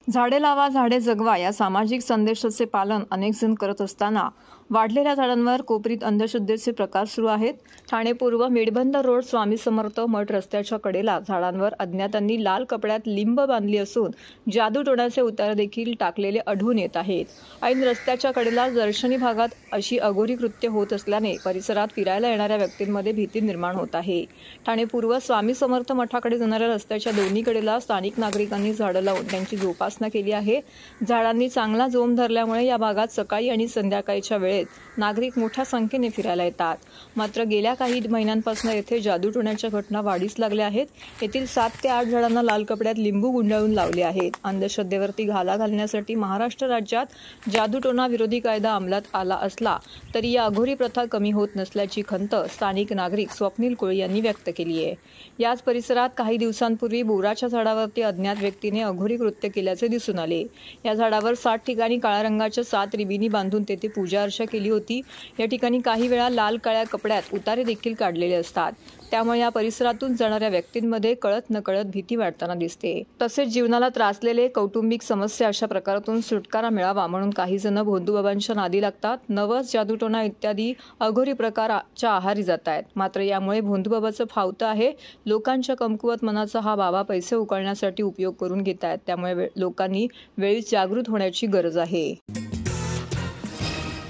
झाडे लावा झाडे जगवा या सामाजिक संदेशाचे पालन अनेक जण करत असताना वाढलेल्या झाडांवर कोपरीत अंधश्रद्धेचे प्रकार सुरू आहेत। ठाणे पूर्व मेडबंद रोड स्वामी समर्थ मठ रस्त्याच्या कडेला झाडांवर अज्ञातांनी लाल कपड्यात लिंब बांधली असून जादूटोण्याचे उतार देखील टाकलेले आढळून येत आहेत। ऐन रस्त्याच्या कडेला दर्शनी भागात अशी अघोरी कृत्य होत असल्याने परिसरात फिरायला येणाऱ्या व्यक्तींमध्ये भीती निर्माण होत आहे। ठाणे पूर्व स्वामी समर्थ मठाकडे जाणाऱ्या रस्त्याच्या दोन्ही कडेला स्थानिक नागरिकांनी झाडं लावून त्यांची जोपासना केली आहे। झाडांनी चांगला जोम धरल्यामुळे या भागात सकाळी आणि संध्याकाळच्या वेळेत नागरिक मोठ्या संख्येने फिरायला येतात। मात्र गेल्या काही महिन्यांपासून येथे जादूटोण्याच्या घटना वाढीस लागल्या आहेत। येथील 7 ते 8 झाडांना लाल कपड्यात लिंबू गुंडाळून लावले आहेत। अंधश्रद्धेवरती घाला घालण्यासाठी महाराष्ट्र राज्यात जादूटोणा विरोधी कायदा अंमलात आला असला तरी या अघोरी प्रथा कमी होत नसल्याची खंत स्थानिक नागरिक स्वप्नील कोळी यांनी व्यक्त केली आहे। याच परिसरात काही दिवसांपूर्वी बोराच्या झाडावरती अज्ञात व्यक्तीने अघोरी कृत्य केल्याचे दिसून आले। या झाडावर 7 ठिकाणी काळ्या रंगाच्या 7 रिबिनी बांधून तेथे पूजा अर्चा केली होती। या ठिकाणी काही वेळा लाल काळ्या कपड्यात उतारे देखील काढलेले असतात। त्यामुळे या परिसरातून जाणाऱ्या व्यक्तींमध्ये कळत नकळत भीती वाढताना दिसते। तसेच जीवनाला त्रासलेले कौटुंबिक समस्या अशा प्रकारातून सुटकारा मिळावा म्हणून काही जण भोंदूबाबांच्या नादी लागतात, नवस जादूटोणा इत्यादी अघोरी प्रकारच्या आहारी जात आहेत। मात्र यामुळे भोंदूबाबाचं फावतं आहे। लोकांच्या कमकुवत मनाचा हा बाबा पैसे उकळण्यासाठी उपयोग करून घेत आहेत। त्यामुळे लोकांनी वेळीच जागृत होण्याची गरज आहे।